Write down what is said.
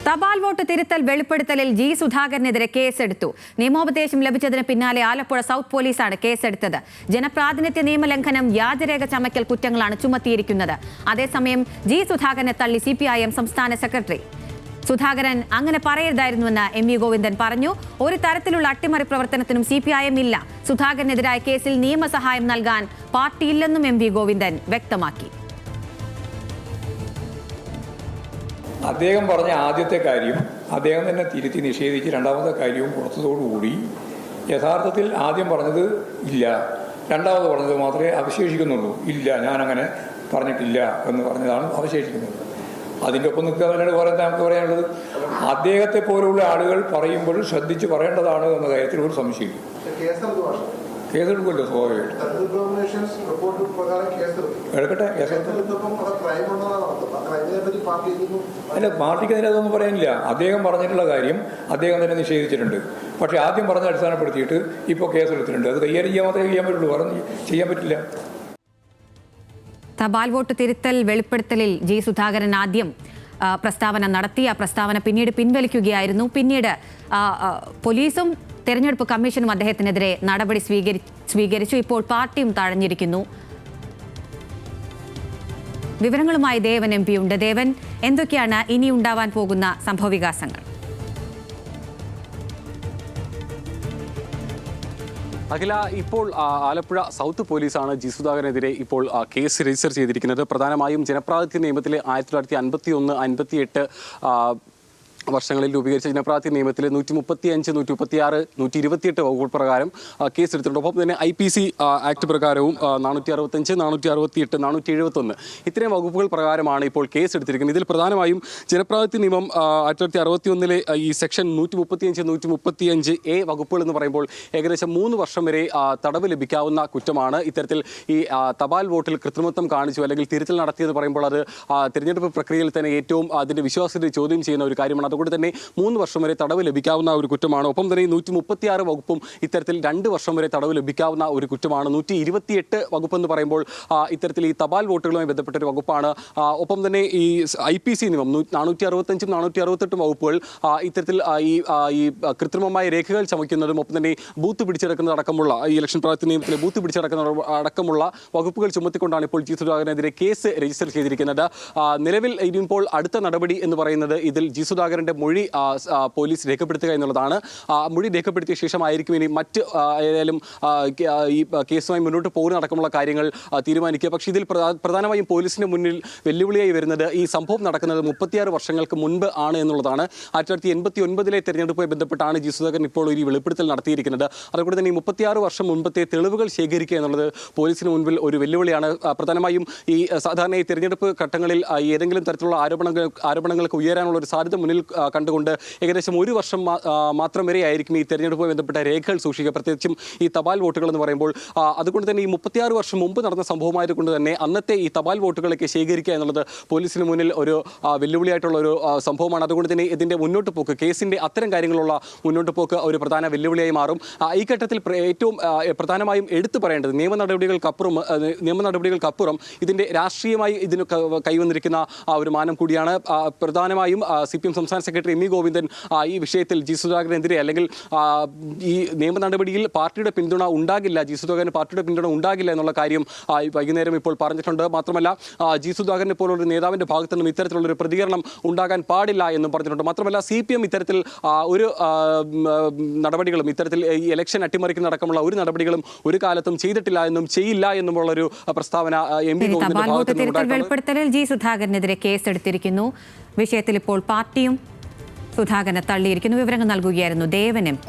തപാൽ വോട്ട് തിരുത്തൽ വെളിപ്പെടുത്തലിൽ ജി സുധാകരനെതിരെ കേസെടുത്തു. നിയമോപദേശം ലഭിച്ചതിന് പിന്നാലെ ആലപ്പുഴ സൗത്ത് പോലീസാണ് കേസെടുത്തത്. ജനപ്രാതിനിധ്യ നിയമലംഘനം, വ്യാജരേഖ ചമയ്ക്കൽ കുറ്റങ്ങളാണ് ചുമത്തിയിരിക്കുന്നത്. അതേസമയം ജി സുധാകരനെ തള്ളി CPIM സംസ്ഥാന സെക്രട്ടറി. സുധാകരൻ അങ്ങനെ പറയരുതായിരുന്നുവെന്ന് MV ഗോവിന്ദൻ പറഞ്ഞു. ഒരു തരത്തിലുള്ള അട്ടിമറി പ്രവർത്തനത്തിനും CPIM ഇല്ല. സുധാകരനെതിരായ കേസിൽ നിയമസഹായം നൽകാൻ പാർട്ടിയില്ലെന്നും MV ഗോവിന്ദൻ വ്യക്തമാക്കി. അദ്ദേഹം പറഞ്ഞ ആദ്യത്തെ കാര്യം അദ്ദേഹം തന്നെ തിരുത്തി നിഷേധിച്ച് രണ്ടാമത്തെ കാര്യവും പുറത്തതോടുകൂടി യഥാർത്ഥത്തിൽ ആദ്യം പറഞ്ഞത് ഇല്ല, രണ്ടാമത് പറഞ്ഞത് മാത്രമേ അവശേഷിക്കുന്നുള്ളൂ. ഇല്ല, ഞാനങ്ങനെ പറഞ്ഞിട്ടില്ല എന്ന് പറഞ്ഞതാണ് അവശേഷിക്കുന്നത്. അതിൻ്റെ ഒപ്പം നിൽക്കുക എന്നോട് നമുക്ക് പറയാനുള്ളത്, അദ്ദേഹത്തെ പോലുള്ള ആളുകൾ പറയുമ്പോൾ ശ്രദ്ധിച്ച് പറയേണ്ടതാണ് എന്ന കാര്യത്തിൽ ഒരു സംശയമില്ല. കേസെടുക്കുമല്ലോ സ്വാഭാവികമായിട്ട്. എടുക്കട്ടെ, അല്ല, പാർട്ടിക്ക് അതിന് അതൊന്നും പറയാനില്ല. അദ്ദേഹം പറഞ്ഞിട്ടുള്ള കാര്യം അദ്ദേഹം തന്നെ നിഷേധിച്ചിട്ടുണ്ട്. പക്ഷേ ആദ്യം പറഞ്ഞ അടിസ്ഥാനപ്പെടുത്തിയിട്ട് ഇപ്പോൾ കേസെടുത്തിട്ടുണ്ട്. അത് കൈകാര്യം ചെയ്യാൻ മാത്രമേ ചെയ്യാൻ പറ്റുള്ളൂ, പറഞ്ഞ് ചെയ്യാൻ പറ്റില്ല. തപാൽ വോട്ട് തിരുത്തൽ വെളിപ്പെടുത്തലിൽ ജി സുധാകരൻ ആദ്യം പ്രസ്താവന നടത്തി. ആ പ്രസ്താവന പിന്നീട് പിൻവലിക്കുകയായിരുന്നു. പിന്നീട് പോലീസും തെരഞ്ഞെടുപ്പ് കമ്മീഷനും അദ്ദേഹത്തിനെതിരെ നടപടി സ്വീകരിച്ചു. ഇപ്പോൾ പാർട്ടിയും തഴഞ്ഞിരിക്കുന്നു. വിവരങ്ങളുമായി ദേവൻ MP ഉണ്ട്. ദേവൻ, എന്തൊക്കെയാണ് ഇനി ഉണ്ടാവാൻ പോകുന്ന സംഭവവികാസങ്ങൾ? അഖില, ഇപ്പോൾ ആലപ്പുഴ സൗത്ത് പോലീസാണ് ജി സുധാകരനെതിരെ ഇപ്പോൾ കേസ് രജിസ്റ്റർ ചെയ്തിരിക്കുന്നത്. പ്രധാനമായും ജനപ്രാതിനിധ്യ നിയമത്തിലെ 1951, 58 വർഷങ്ങളിൽ രൂപീകരിച്ച ജനപ്രാതിനിധ്യ നിയമത്തിലെ 135, 136, 128 വകുപ്പ് പ്രകാരം കേസെടുത്തിട്ടുണ്ട്. ഒപ്പം തന്നെ IPC ആക്ട് പ്രകാരവും 465, 468, 471 ഇത്രയും വകുപ്പുകൾ പ്രകാരമാണ് ഇപ്പോൾ കേസെടുത്തിരിക്കുന്നത്. ഇതിൽ പ്രധാനമായും ജനപ്രാതിനിധ്യ നിയമം 1961 ഈ സെക്ഷൻ 135, 135A വകുപ്പുകൾ എന്ന് പറയുമ്പോൾ ഏകദേശം 3 വർഷം വരെ തടവ് ലഭിക്കാവുന്ന കുറ്റമാണ്. ഇത്തരത്തിൽ ഈ തപാൽ വോട്ടിൽ കൃത്രിമത്വം കാണിച്ചു അല്ലെങ്കിൽ തിരുത്തൽ നടത്തിയെന്ന് പറയുമ്പോൾ അത് തിരഞ്ഞെടുപ്പ് പ്രക്രിയയിൽ തന്നെ ഏറ്റവും അതിൻ്റെ വിശ്വാസ്യത ചോദ്യം ചെയ്യുന്ന ഒരു കാര്യമാണ്. അതുകൊണ്ട് തന്നെ 3 വർഷം വരെ തടവ് ലഭിക്കാവുന്ന ഒരു കുറ്റമാണ്. ഒപ്പം തന്നെ 136 വകുപ്പും ഇത്തരത്തിൽ 2 വർഷം വരെ തടവ് ലഭിക്കാവുന്ന ഒരു കുറ്റമാണ്. 128 വകുപ്പ് എന്ന് പറയുമ്പോൾ ഇത്തരത്തിൽ ഈ തപാൽ വോട്ടുകളുമായി ബന്ധപ്പെട്ട ഒരു വകുപ്പാണ്. ഒപ്പം തന്നെ ഈ IPC നിയമം 465, 468 വകുപ്പുകൾ ഇത്തരത്തിൽ ഈ കൃത്രിമമായ രേഖകൾ ചമയ്ക്കുന്നതും ഒപ്പം തന്നെ ബൂത്ത് പിടിച്ചെടുക്കുന്നത് അടക്കമുള്ള ഈ ഇലക്ഷൻ പ്രാതിനിധ്യ നിയമത്തിലെ ബൂത്ത് പിടിച്ചെടുക്കുന്ന അടക്കമുള്ള വകുപ്പുകൾ ചുമത്തിക്കൊണ്ടാണ് ഇപ്പോൾ ജി സുധാകരനെതിരെ കേസ് രജിസ്റ്റർ ചെയ്തിരിക്കുന്നത്. നിലവിൽ ഇപ്പോൾ അടുത്ത നടപടി എന്ന് പറയുന്നത് ഇതിൽ ജി സുധാകരന്റെ മൊഴി പോലീസ് രേഖപ്പെടുത്തുക എന്നുള്ളതാണ്. മൊഴി രേഖപ്പെടുത്തിയ ശേഷമായിരിക്കും ഇനി മറ്റ് ഏതായാലും ഈ കേസുമായി മുന്നോട്ട് പോകുന്ന അടക്കമുള്ള കാര്യങ്ങൾ തീരുമാനിക്കുക. പക്ഷേ ഇതിൽ പ്രധാനമായും പോലീസിന് മുന്നിൽ വെല്ലുവിളിയായി വരുന്നത് ഈ സംഭവം നടക്കുന്നത് 36 വർഷങ്ങൾക്ക് മുൻപ് ആണ് എന്നുള്ളതാണ്. 1989 തെരഞ്ഞെടുപ്പുമായി ബന്ധപ്പെട്ടാണ് ജി സുധാകരൻ ഇപ്പോൾ ഒരു വെളിപ്പെടുത്തൽ നടത്തിയിരിക്കുന്നത്. അതുകൊണ്ട് തന്നെ ഈ 36 വർഷം മുൻപത്തെ തെളിവുകൾ ശേഖരിക്കുക എന്നുള്ളത് പോലീസിന് മുൻപിൽ ഒരു വെല്ലുവിളിയാണ്. പ്രധാനമായും ഈ സാധാരണ ഈ തെരഞ്ഞെടുപ്പ് ഘട്ടങ്ങളിൽ ഏതെങ്കിലും തരത്തിലുള്ള ആരോപണങ്ങൾക്ക് ഉയരാനുള്ള ഒരു സാധ്യത മുന്നിൽ കണ്ടുകൊണ്ട് ഏകദേശം 1 വർഷം മാത്രം വരെ ആയിരിക്കും ഈ തെരഞ്ഞെടുപ്പുമായി ബന്ധപ്പെട്ട രേഖകൾ സൂക്ഷിക്കുക, പ്രത്യേകിച്ചും ഈ തപാൽ വോട്ടുകൾ എന്ന് പറയുമ്പോൾ. അതുകൊണ്ട് തന്നെ ഈ 36 വർഷം മുമ്പ് നടന്ന സംഭവമായതുകൊണ്ട് തന്നെ അന്നത്തെ ഈ തപാൽ വോട്ടുകളൊക്കെ ശേഖരിക്കുക എന്നുള്ളത് പോലീസിന് മുന്നിൽ ഒരു വെല്ലുവിളിയായിട്ടുള്ള ഒരു സംഭവമാണ്. അതുകൊണ്ട് തന്നെ ഇതിൻ്റെ മുന്നോട്ട് പോക്ക്, കേസിൻ്റെ അത്തരം കാര്യങ്ങളുള്ള മുന്നോട്ട് പോക്ക് ഒരു പ്രധാന വെല്ലുവിളിയായി മാറും. ഈ ഘട്ടത്തിൽ ഏറ്റവും പ്രധാനമായും എടുത്തു പറയേണ്ടത് നിയമനടപടികൾക്കപ്പുറം ഇതിൻ്റെ രാഷ്ട്രീയമായി ഇതിന് കൈവന്നിരിക്കുന്ന ഒരു മാനം കൂടിയാണ്. പ്രധാനമായും CPM സംസ്ഥാന സെക്രട്ടറി MV ഗോവിന്ദൻ ഈ വിഷയത്തിൽ ജി സുധാകരനെതിരെ അല്ലെങ്കിൽ ഈ നിയമ നടപടിയിൽ പാർട്ടിയുടെ പിന്തുണ ഉണ്ടാകില്ല, ജി സുധാകരന് പാർട്ടിയുടെ പിന്തുണ ഉണ്ടാകില്ല എന്നുള്ള കാര്യം വൈകുന്നേരം ഇപ്പോൾ പറഞ്ഞിട്ടുണ്ട്. മാത്രമല്ല ജി സുധാകരനെ പോലുള്ള നേതാവിൻ്റെ ഭാഗത്തു നിന്നും ഇത്തരത്തിലുള്ളൊരു പ്രതികരണം ഉണ്ടാകാൻ പാടില്ല എന്നും പറഞ്ഞിട്ടുണ്ട്. മാത്രമല്ല CPM ഇത്തരത്തിൽ ഒരു നടപടികളും ഇത്തരത്തിൽ ഈ ഇലക്ഷൻ അട്ടിമറിക്കുന്ന അടക്കമുള്ള ഒരു നടപടികളും ഒരു കാലത്തും ചെയ്തിട്ടില്ല എന്നും ചെയ്യില്ല എന്നുമുള്ളൊരു പ്രസ്താവന MV ഗോവിന്ദന്റെ വെളിപ്പെടുത്തലിൽ ജി സുധാകരനെതിരെ കേസെടുത്തിരിക്കുന്നു. വിഷയത്തിൽ ഇപ്പോൾ പാർട്ടിയും സുധാകരനെ തള്ളിയിരിക്കുന്നു. വിവരങ്ങൾ നൽകുകയായിരുന്നു ദേവൻ MP.